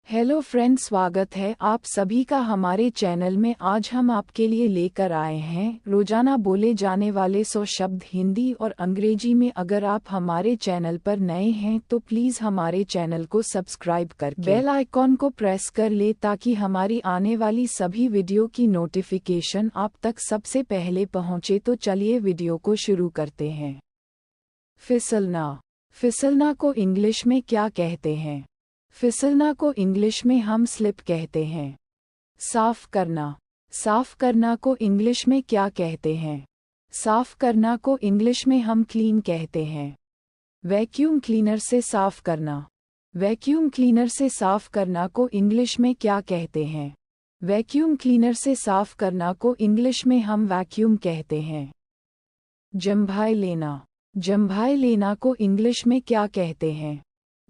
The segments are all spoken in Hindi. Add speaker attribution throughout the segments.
Speaker 1: हेलो फ्रेंड्स, स्वागत है आप सभी का हमारे चैनल में। आज हम आपके लिए लेकर आए हैं रोजाना बोले जाने वाले 100 शब्द हिंदी और अंग्रेजी में। अगर आप हमारे चैनल पर नए हैं तो प्लीज़ हमारे चैनल को सब्सक्राइब कर बेल आइकॉन को प्रेस कर ले ताकि हमारी आने वाली सभी वीडियो की नोटिफिकेशन आप तक सबसे पहले पहुँचे। तो चलिए वीडियो को शुरू करते हैं। फिसलना। फिसलना को इंग्लिश में क्या कहते हैं? फिसलना को इंग्लिश में हम स्लिप कहते हैं। साफ करना। साफ करना को इंग्लिश में क्या कहते हैं? साफ करना को इंग्लिश में हम क्लीन कहते हैं। वैक्यूम क्लीनर से साफ करना। वैक्यूम क्लीनर से साफ करना को इंग्लिश में क्या कहते हैं? वैक्यूम क्लीनर से साफ करना को इंग्लिश में हम वैक्यूम कहते हैं। जम्भाई लेना। जम्भाई लेना को इंग्लिश में क्या कहते हैं?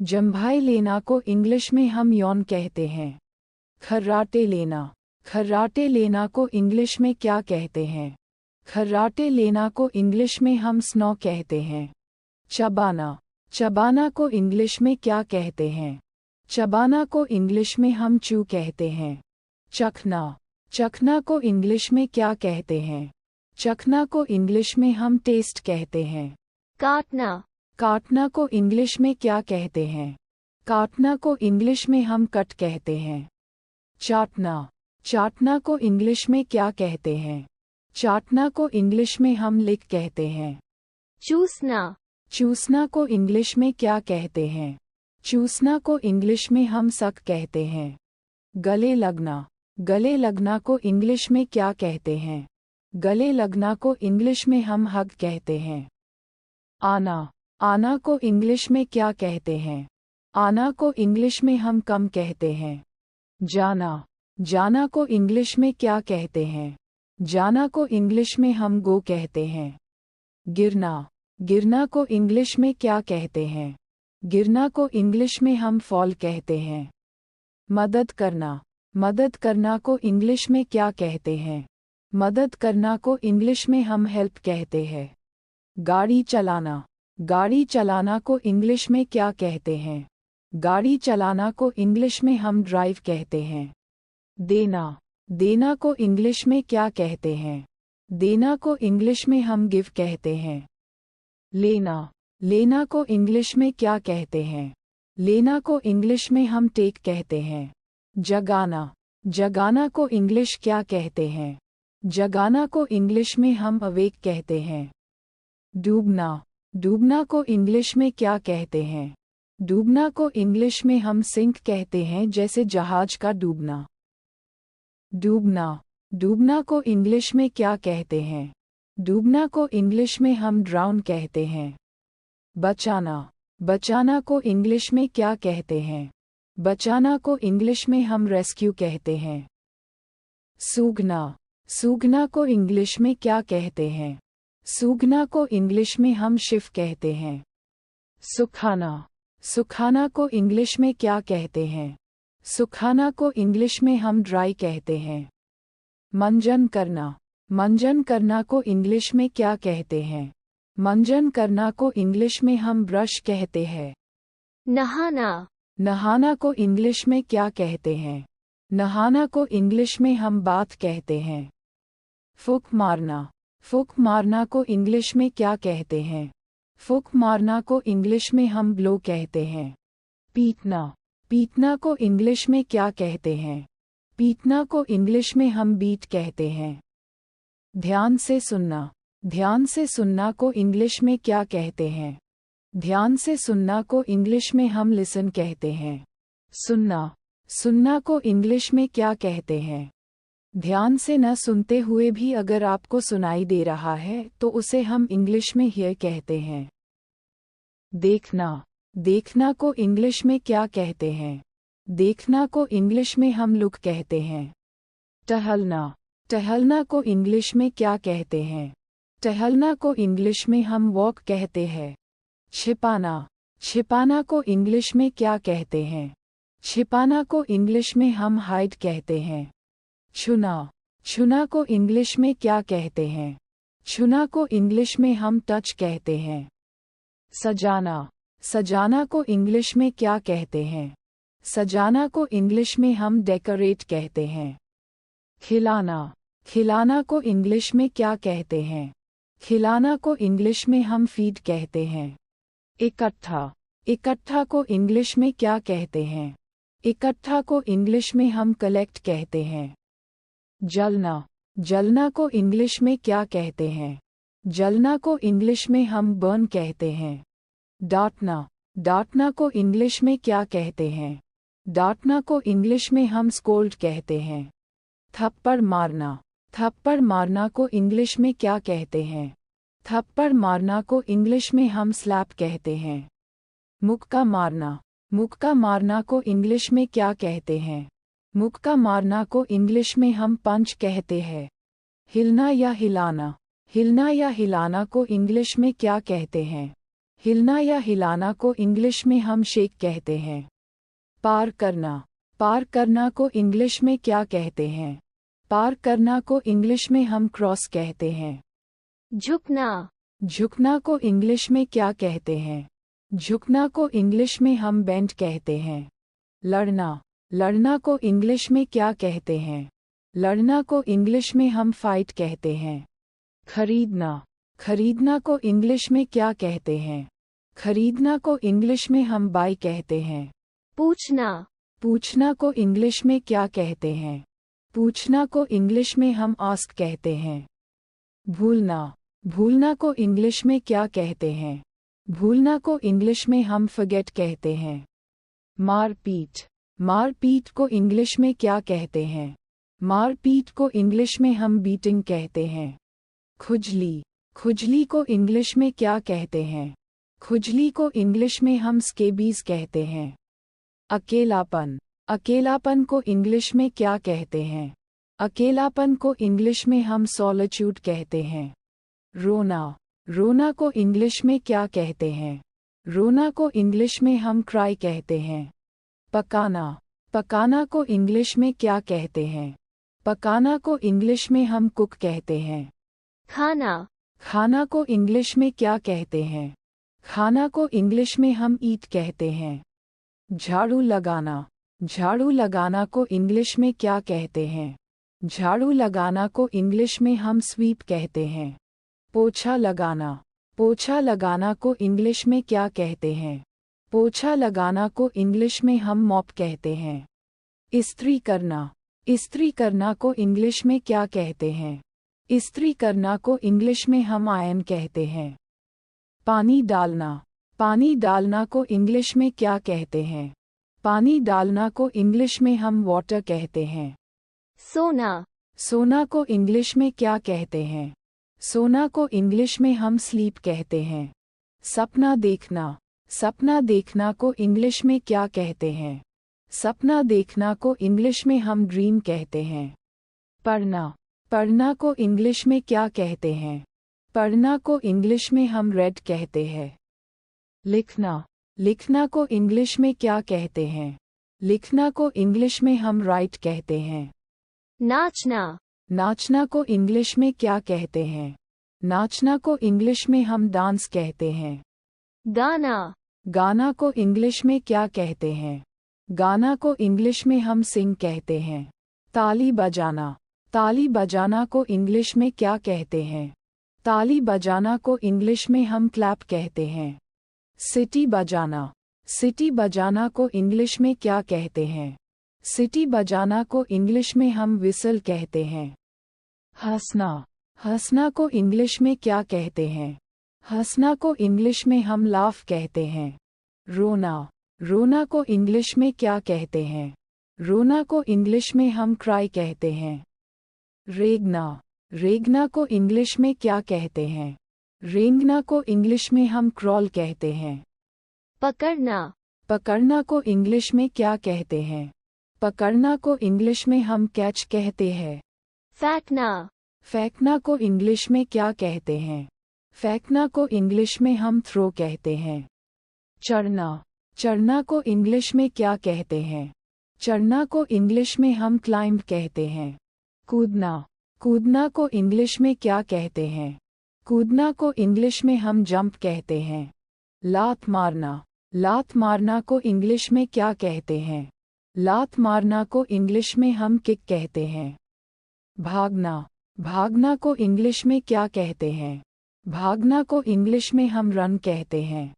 Speaker 1: जम्भाई लेना को इंग्लिश में हम यौन कहते हैं। खर्राटे लेना। खर्राटे लेना को इंग्लिश में क्या कहते हैं? खर्राटे लेना को इंग्लिश में हम स्नो कहते हैं। चबाना। चबाना को इंग्लिश में क्या कहते हैं? चबाना को इंग्लिश में हम चू कहते हैं। चखना। चखना को इंग्लिश में क्या कहते हैं? चखना को इंग्लिश में हम टेस्ट कहते हैं।
Speaker 2: काटना।
Speaker 1: काटना को इंग्लिश में क्या कहते हैं? काटना को इंग्लिश में हम कट कहते हैं। चाटना। चाटना को इंग्लिश में क्या कहते हैं? चाटना को इंग्लिश में हम लिक कहते हैं।
Speaker 2: चूसना।
Speaker 1: चूसना को इंग्लिश में क्या कहते हैं? चूसना को इंग्लिश में हम सक कहते हैं। गले लगना। गले लगना को इंग्लिश में क्या कहते हैं? गले लगना को इंग्लिश में हम हग कहते हैं। आना। आना को इंग्लिश में क्या कहते हैं? आना को इंग्लिश में हम कम कहते हैं। जाना। जाना को इंग्लिश में क्या कहते हैं? जाना को इंग्लिश में हम गो कहते हैं। गिरना। गिरना को इंग्लिश में क्या कहते हैं? गिरना को इंग्लिश में हम फॉल कहते हैं। मदद करना। मदद करना को इंग्लिश में क्या कहते हैं? मदद करना को इंग्लिश में हम हेल्प कहते हैं। गाड़ी चलाना। गाड़ी चलाना को इंग्लिश में क्या कहते हैं? गाड़ी चलाना को इंग्लिश में हम ड्राइव कहते हैं। देना। देना को इंग्लिश में क्या कहते हैं? देना को इंग्लिश में हम गिव कहते हैं। लेना। लेना को इंग्लिश में क्या कहते हैं? लेना को इंग्लिश में हम टेक कहते हैं। जगाना। जगाना को इंग्लिश क्या कहते हैं? जगाना को इंग्लिश में हम अवेक कहते हैं। डूबना। डूबना को इंग्लिश में क्या कहते हैं? डूबना को इंग्लिश में हम सिंक कहते हैं, जैसे जहाज का डूबना। डूबना। डूबना को इंग्लिश में क्या कहते हैं? डूबना को इंग्लिश में हम ड्राउन कहते हैं। बचाना। बचाना को इंग्लिश में क्या कहते हैं? बचाना को इंग्लिश में हम रेस्क्यू कहते हैं। सूखना। सूखना को इंग्लिश में क्या कहते हैं? सूखना को इंग्लिश में हम शिफ कहते हैं। सुखाना। सुखाना को इंग्लिश में क्या कहते हैं? सुखाना को इंग्लिश में हम ड्राई कहते हैं। मंजन करना। मंजन करना को इंग्लिश में क्या कहते हैं? मंजन करना को इंग्लिश में हम ब्रश कहते हैं।
Speaker 2: नहाना।
Speaker 1: नहाना को इंग्लिश में क्या कहते हैं? नहाना को इंग्लिश में हम बात कहते हैं। फूंक मारना। फूंक मारना को इंग्लिश में क्या कहते हैं? फूंक मारना को इंग्लिश में हम ब्लो कहते हैं। पीटना। पीटना को इंग्लिश में क्या कहते हैं? पीटना को इंग्लिश में हम बीट कहते हैं। ध्यान से सुनना। ध्यान से सुनना को इंग्लिश में क्या कहते हैं? ध्यान से सुनना को इंग्लिश में हम लिसन कहते हैं। सुनना। सुनना को इंग्लिश में क्या कहते हैं? ध्यान से न सुनते हुए भी अगर आपको सुनाई दे रहा है तो उसे हम इंग्लिश में हियर कहते हैं। देखना। देखना को इंग्लिश में क्या कहते हैं? देखना को इंग्लिश में हम लुक कहते हैं। टहलना। टहलना को इंग्लिश में क्या कहते हैं? टहलना को इंग्लिश में हम वॉक कहते हैं। छिपाना। छिपाना को इंग्लिश में क्या कहते हैं? छिपाना को इंग्लिश में हम हाइड कहते हैं। छूना। छूना को इंग्लिश में क्या कहते हैं? छूना को इंग्लिश में हम टच कहते हैं। सजाना। सजाना को इंग्लिश में क्या कहते हैं? सजाना को इंग्लिश में हम डेकोरेट कहते हैं। खिलाना, खिलाना को इंग्लिश में क्या कहते हैं? खिलाना को इंग्लिश में हम फीड कहते हैं। इकट्ठा, इकट्ठा को इंग्लिश में क्या कहते हैं? इकट्ठा को इंग्लिश में हम कलेक्ट कहते हैं। जलना, जलना को इंग्लिश में क्या कहते हैं? जलना को इंग्लिश में हम बर्न कहते हैं। डांटना, डांटना को इंग्लिश में क्या कहते हैं? डांटना को इंग्लिश में हम स्कोल्ड कहते हैं। थप्पड़ मारना, थप्पड़ मारना को इंग्लिश में क्या कहते हैं? थप्पड़ मारना को इंग्लिश में हम स्लैप कहते हैं। मुक्का मारना, मुक्का मारना को इंग्लिश में क्या कहते हैं? मुक्का मारना को इंग्लिश में हम पंच कहते हैं। हिलना या हिलाना, हिलना या हिलाना को इंग्लिश में क्या कहते हैं? हिलना या हिलाना को इंग्लिश में हम शेक कहते हैं। पार करना, पार करना को इंग्लिश में क्या कहते हैं? पार करना को इंग्लिश में हम क्रॉस कहते हैं।
Speaker 2: झुकना,
Speaker 1: झुकना को इंग्लिश में क्या कहते हैं? झुकना को इंग्लिश में हम बेंड कहते हैं। लड़ना, लड़ना को इंग्लिश में क्या कहते हैं? लड़ना को इंग्लिश में हम फाइट कहते हैं। खरीदना, खरीदना को इंग्लिश में क्या कहते हैं? खरीदना को इंग्लिश में हम बाय कहते हैं।
Speaker 2: पूछना,
Speaker 1: पूछना को इंग्लिश में क्या कहते हैं? पूछना को इंग्लिश में हम आस्क कहते हैं। भूलना, भूलना को इंग्लिश में क्या कहते हैं? भूलना को इंग्लिश में हम फॉरगेट कहते हैं। मारपीट, मारपीट को इंग्लिश में क्या कहते हैं? मारपीट को इंग्लिश में हम बीटिंग कहते हैं। खुजली, खुजली को इंग्लिश में क्या कहते हैं? खुजली को इंग्लिश में हम स्केबीज कहते हैं। अकेलापन, अकेलापन को इंग्लिश में क्या कहते हैं? अकेलापन को इंग्लिश में हम सॉलिट्यूड कहते हैं। रोना, रोना को इंग्लिश में क्या कहते हैं? रोना को इंग्लिश में हम क्राई कहते हैं। पकाना, पकाना को इंग्लिश में क्या कहते हैं? पकाना को इंग्लिश में हम कुक कहते हैं।
Speaker 2: खाना,
Speaker 1: खाना को इंग्लिश में क्या कहते हैं? खाना को इंग्लिश में हम ईट कहते हैं। झाड़ू लगाना, झाड़ू लगाना को इंग्लिश में क्या कहते हैं? झाड़ू लगाना को इंग्लिश में हम स्वीप कहते हैं। पोछा लगाना, पोछा लगाना को इंग्लिश में क्या कहते हैं? पोछा लगाना को इंग्लिश में हम मॉप कहते हैं। इस्त्री करना, इस्त्री करना को इंग्लिश में क्या कहते हैं? इस्त्री करना को इंग्लिश में हम आयन कहते हैं। पानी डालना, पानी डालना को इंग्लिश में क्या कहते हैं? पानी डालना को इंग्लिश में हम वाटर कहते हैं।
Speaker 2: सोना,
Speaker 1: सोना को इंग्लिश में क्या कहते हैं? सोना को इंग्लिश में हम स्लीप कहते हैं। सपना देखना, सपना देखना को इंग्लिश में क्या कहते हैं? सपना देखना को इंग्लिश में हम ड्रीम कहते हैं। पढ़ना, पढ़ना को इंग्लिश में क्या कहते हैं? पढ़ना को इंग्लिश में हम रेड कहते हैं। लिखना, लिखना को इंग्लिश में क्या कहते हैं? लिखना को इंग्लिश में हम राइट कहते हैं।
Speaker 2: नाचना,
Speaker 1: नाचना को इंग्लिश में क्या कहते हैं? नाचना को इंग्लिश में हम डांस कहते हैं।
Speaker 2: गाना,
Speaker 1: गाना को इंग्लिश में क्या कहते हैं? गाना को इंग्लिश में हम सिंग कहते हैं। ताली बजाना, ताली बजाना को इंग्लिश में क्या कहते हैं? ताली बजाना को इंग्लिश में हम क्लैप कहते हैं। सिटी बजाना, सिटी बजाना को इंग्लिश में क्या कहते हैं? सिटी बजाना को इंग्लिश में हम विसल कहते हैं। हंसना, हंसना को इंग्लिश में क्या कहते हैं? हंसना को इंग्लिश में हम लाफ कहते हैं। रोना, रोना को इंग्लिश में क्या कहते हैं? रोना को इंग्लिश में हम क्राई कहते हैं। रेंगना, रेंगना को इंग्लिश में क्या कहते हैं? रेंगना को इंग्लिश में हम क्रॉल कहते हैं।
Speaker 2: पकड़ना,
Speaker 1: पकड़ना को इंग्लिश में क्या कहते हैं? पकड़ना को इंग्लिश में हम कैच कहते हैं।
Speaker 2: फेंकना,
Speaker 1: फेंकना को इंग्लिश में क्या कहते हैं? फेंकना को इंग्लिश में हम थ्रो कहते हैं। चढ़ना, चढ़ना को इंग्लिश में क्या कहते हैं? चढ़ना को इंग्लिश में हम क्लाइंब कहते हैं। कूदना, कूदना को इंग्लिश में क्या कहते हैं? कूदना को इंग्लिश में हम जंप कहते हैं। लात मारना, लात मारना को इंग्लिश में क्या कहते हैं? लात मारना को इंग्लिश में हम किक कहते हैं। भागना, भागना को इंग्लिश में क्या कहते हैं? भागना को इंग्लिश में हम रन कहते हैं।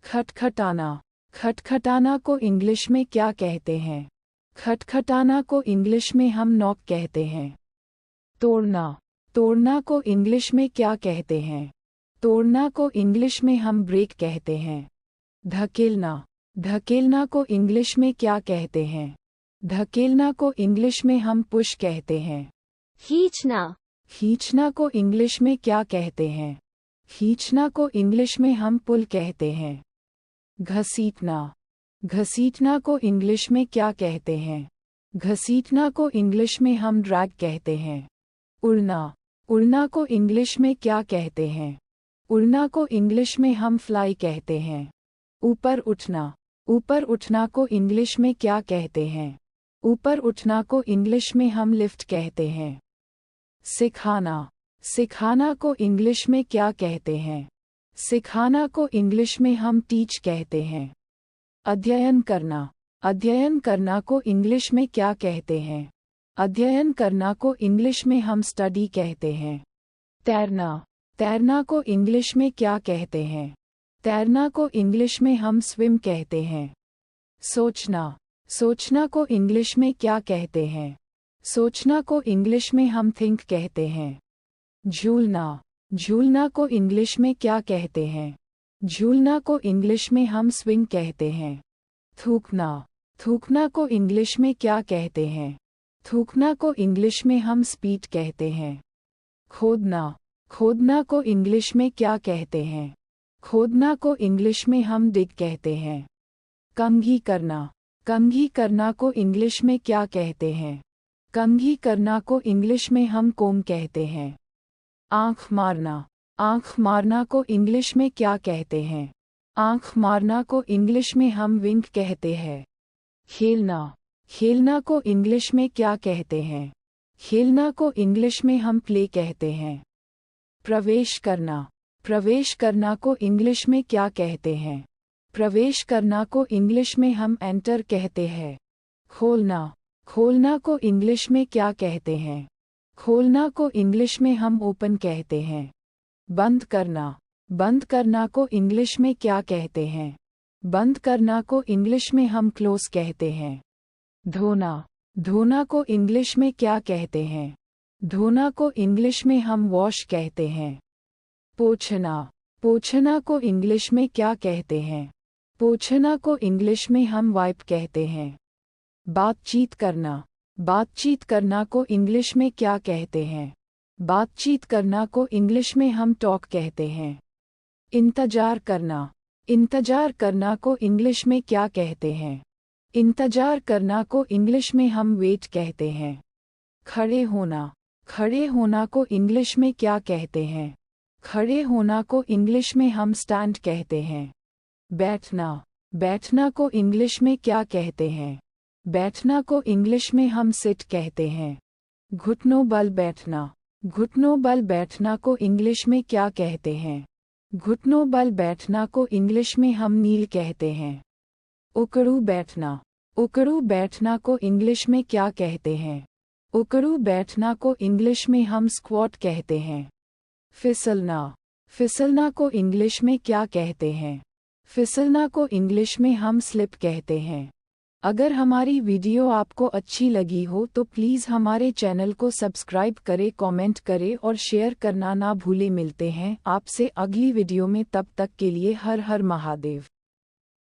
Speaker 1: खटखटाना, खटखटाना को इंग्लिश में क्या कहते हैं? खटखटाना को इंग्लिश में हम नॉक कहते हैं। तोड़ना, तोड़ना को इंग्लिश में क्या कहते हैं? तोड़ना को इंग्लिश में हम ब्रेक कहते हैं। धकेलना, धकेलना को इंग्लिश में क्या कहते हैं? धकेलना को इंग्लिश में हम पुश कहते हैं।
Speaker 2: खींचना,
Speaker 1: खींचना को इंग्लिश में क्या कहते हैं? खींचना को इंग्लिश में हम पुल कहते हैं। घसीटना, घसीटना को इंग्लिश में क्या कहते हैं? घसीटना को इंग्लिश में हम ड्रैग कहते हैं। उड़ना, उड़ना को इंग्लिश में क्या कहते हैं? उड़ना को इंग्लिश में हम फ्लाई कहते हैं। ऊपर उठना, ऊपर उठना को इंग्लिश में क्या कहते हैं? ऊपर उठना को इंग्लिश में हम लिफ्ट कहते हैं। सिखाना, सिखाना को इंग्लिश में क्या कहते हैं? सिखाना को इंग्लिश में हम टीच कहते हैं। अध्ययन करना, अध्ययन करना को इंग्लिश में क्या कहते हैं? अध्ययन करना को इंग्लिश में हम स्टडी कहते हैं। तैरना, तैरना को इंग्लिश में क्या कहते हैं? तैरना को इंग्लिश में हम स्विम कहते हैं। सोचना, सोचना को इंग्लिश में क्या कहते हैं? सोचना को इंग्लिश में हम थिंक कहते हैं। झूलना, झूलना को इंग्लिश में क्या कहते हैं? झूलना को इंग्लिश में हम स्विंग कहते हैं। थूकना, थूकना को इंग्लिश में क्या कहते हैं? थूकना को इंग्लिश में हम स्पीट कहते हैं। खोदना, खोदना को इंग्लिश में क्या कहते हैं? खोदना को इंग्लिश में हम डिग कहते हैं। कंघी करना, कंघी करना को इंग्लिश में क्या कहते हैं? कंघी करना को इंग्लिश में हम कोम कहते हैं। आंख मारना, आंख मारना को इंग्लिश में क्या कहते हैं? आंख मारना को इंग्लिश में हम विंक कहते हैं। खेलना, खेलना को इंग्लिश में क्या कहते हैं? खेलना को इंग्लिश में हम प्ले कहते हैं। प्रवेश करना, प्रवेश करना को इंग्लिश में क्या कहते हैं? प्रवेश करना को इंग्लिश में हम एंटर कहते हैं। खोलना, खोलना को इंग्लिश में क्या कहते हैं? खोलना को इंग्लिश में हम ओपन कहते हैं। बंद करना, बंद करना को इंग्लिश में क्या कहते हैं? बंद करना को इंग्लिश में हम क्लोज कहते हैं। धोना, धोना को इंग्लिश में क्या कहते हैं? धोना को इंग्लिश में हम वॉश कहते हैं। पोंछना, पोंछना को इंग्लिश में क्या कहते हैं? पोंछना को इंग्लिश में हम वाइप कहते हैं। बातचीत करना, बातचीत करना को इंग्लिश में क्या कहते हैं? बातचीत करना को इंग्लिश में हम टॉक कहते हैं। इंतजार करना, इंतजार करना को इंग्लिश में क्या कहते हैं? इंतजार करना को इंग्लिश में हम वेट कहते हैं। खड़े होना, खड़े होना को इंग्लिश में क्या कहते हैं? खड़े होना को इंग्लिश में हम स्टैंड कहते हैं। बैठना, बैठना को इंग्लिश में क्या कहते हैं? बैठना को इंग्लिश में हम सिट कहते हैं। घुटनों बल बैठना, घुटनों बल बैठना को इंग्लिश में क्या कहते हैं? घुटनों बल बैठना को इंग्लिश में हम नील कहते हैं। उकड़ू बैठना, उकड़ू बैठना को इंग्लिश में क्या कहते हैं? उकड़ू बैठना को इंग्लिश में हम स्क्वाट कहते हैं। फिसलना, फिसलना को इंग्लिश में क्या कहते हैं? फिसलना को इंग्लिश में हम स्लिप कहते हैं। अगर हमारी वीडियो आपको अच्छी लगी हो तो प्लीज़ हमारे चैनल को सब्सक्राइब करें, कमेंट करें और शेयर करना ना भूलें। मिलते हैं आपसे अगली वीडियो में, तब तक के लिए हर हर महादेव।